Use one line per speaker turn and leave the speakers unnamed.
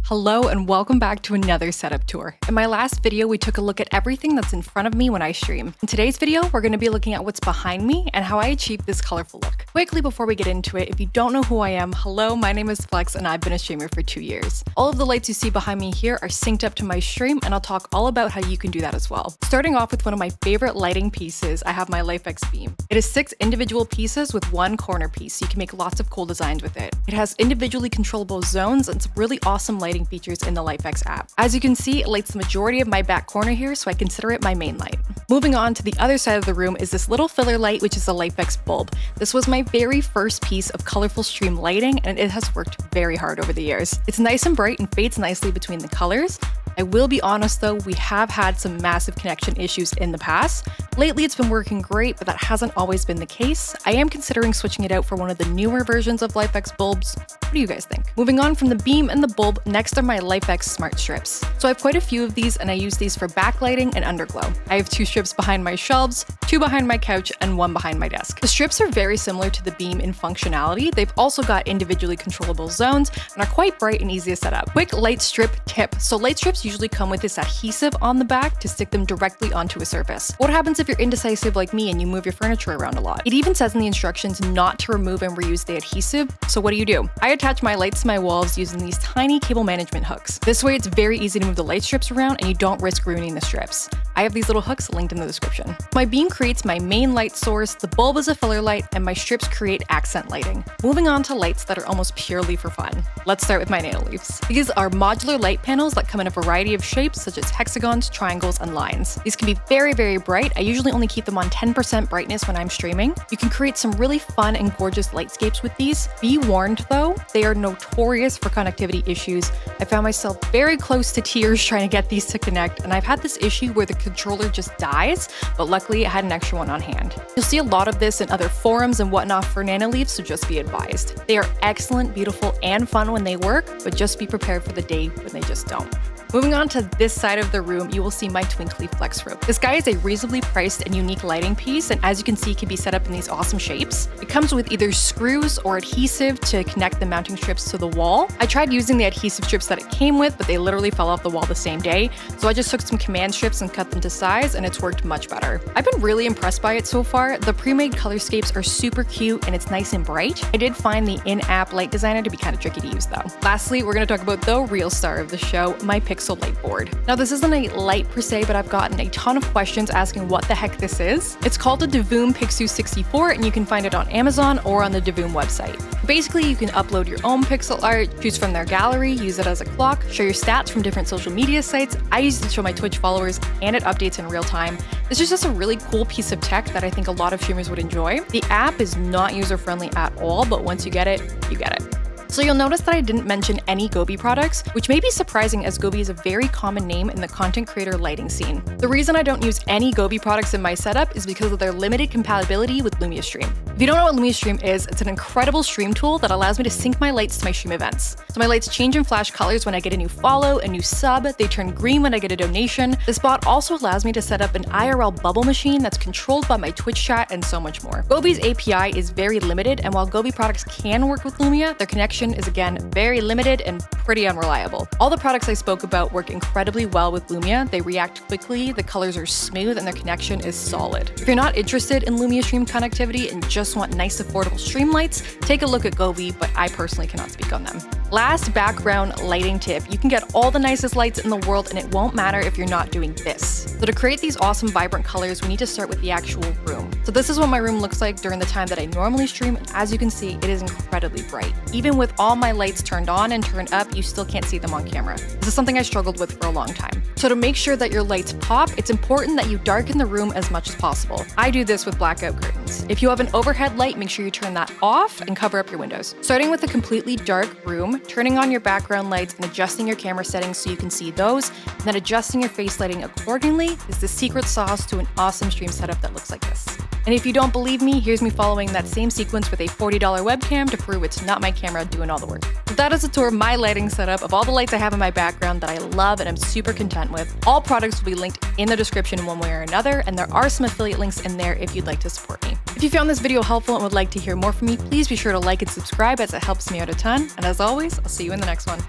Hello and welcome back to another setup tour. In my last video, we took a look at everything that's in front of me when I stream. In today's video, we're going to be looking at what's behind me and how I achieve this colorful look. Quickly before we get into it, if you don't know who I am, hello, my name is Flex and I've been a streamer for 2 years. All of the lights you see behind me here are synced up to my stream and I'll talk all about how you can do that as well. Starting off with one of my favorite lighting pieces, I have my lifx beam. It is 6 individual pieces with one corner piece, so you can make lots of cool designs with it. It has individually controllable zones and some really awesome lighting features in the lifx app. As you can see, it lights the majority of my back corner here, so I consider it my main light. Moving on to the other side of the room is this little filler light, which is a lifx bulb. This was my very first piece of colorful stream lighting, and it has worked very hard over the years. It's nice and bright and fades nicely between the colors. I will be honest though, we have had some massive connection issues in the past. Lately it's been working great, but that hasn't always been the case. I am considering switching it out for one of the newer versions of lifx bulbs. What do you guys think? Moving on from the beam and the bulb, next are my lifx smart strips. So I have quite a few of these and I use these for backlighting and underglow. I have 2 strips behind my shelves, 2 behind my couch, and 1 behind my desk. The strips are very similar to the beam in functionality. They've also got individually controllable zones and are quite bright and easy to set up. Quick light strip tip. So light strips usually come with this adhesive on the back to stick them directly onto a surface. What happens if you're indecisive like me and you move your furniture around a lot? It even says in the instructions not to remove and reuse the adhesive, so what do? I attach my lights to my walls using these tiny cable management hooks. This way it's very easy to move the light strips around and you don't risk ruining the strips. I have these little hooks linked in the description. My beam creates my main light source, the bulb is a filler light, and my strips create accent lighting. Moving on to lights that are almost purely for fun. Let's start with my nanoleafs. These are modular light panels that come in a variety of shapes such as hexagons, triangles, and lines. These can be very, very bright. I usually only keep them on 10% brightness when I'm streaming. You can create some really fun and gorgeous lightscapes with these. Be warned though, they are notorious for connectivity issues. I found myself very close to tears trying to get these to connect, and I've had this issue where the controller just dies, but luckily I had an extra one on hand. You'll see a lot of this in other forums and whatnot for nanoleafs, so just be advised. They are excellent, beautiful, and fun when they work, but just be prepared for the day when they just don't. Moving on to this side of the room, you will see my twinkly flex rope. This guy is a reasonably priced and unique lighting piece, and as you can see, it can be set up in these awesome shapes. It comes with either screws or adhesive to connect the mounting strips to the wall. I tried using the adhesive strips that it came with, but they literally fell off the wall the same day, so I just took some command strips and cut them to size, and it's worked much better. I've been really impressed by it so far. The pre-made colorscapes are super cute, and it's nice and bright. I did find the in-app light designer to be kind of tricky to use though. Lastly, we're going to talk about the real star of the show, my pixoo light board. Now this isn't a light per se, but I've gotten a ton of questions asking what the heck this is. It's called the divoom pixoo 64 and you can find it on Amazon or on the divoom website. Basically, you can upload your own pixel art, choose from their gallery, use it as a clock, show your stats from different social media sites. I use it to show my Twitch followers and it updates in real time. This is just a really cool piece of tech that I think a lot of streamers would enjoy. The app is not user-friendly at all, but once you get it, you get it. So you'll notice that I didn't mention any Gobi products, which may be surprising as Gobi is a very common name in the content creator lighting scene. The reason I don't use any Gobi products in my setup is because of their limited compatibility with Lumia Stream. If you don't know what Lumia Stream is, it's an incredible stream tool that allows me to sync my lights to my stream events. So my lights change and flash colors when I get a new follow, a new sub, they turn green when I get a donation. This bot also allows me to set up an IRL bubble machine that's controlled by my Twitch chat and so much more. Gobi's API is very limited, and while Gobi products can work with Lumia, their connection is again very limited and pretty unreliable. All the products I spoke about work incredibly well with Lumia. They react quickly, the colors are smooth, and their connection is solid. If you're not interested in Lumia Stream connectivity and just want nice affordable stream lights, take a look at Gobi, but I personally cannot speak on them. Last background lighting tip, you can get all the nicest lights in the world and it won't matter if you're not doing this. So to create these awesome vibrant colors, we need to start with the actual room. So this is what my room looks like during the time that I normally stream, and as you can see, it is incredibly bright. Even with all my lights turned on and turned up, you still can't see them on camera. This is something I struggled with for a long time. So to make sure that your lights pop, it's important that you darken the room as much as possible. I do this with blackout curtains. If you have an overhead light, make sure you turn that off and cover up your windows. Starting with a completely dark room, turning on your background lights and adjusting your camera settings so you can see those, and then adjusting your face lighting accordingly is the secret sauce to an awesome stream setup that looks like this. And if you don't believe me, here's me following that same sequence with a $40 webcam to prove it's not my camera doing all the work. So that is a tour of my lighting setup of all the lights I have in my background that I love and I'm super content with. All products will be linked in the description in one way or another, and there are some affiliate links in there if you'd like to support me. If you found this video helpful and would like to hear more from me, please be sure to like and subscribe as it helps me out a ton. And as always, I'll see you in the next one.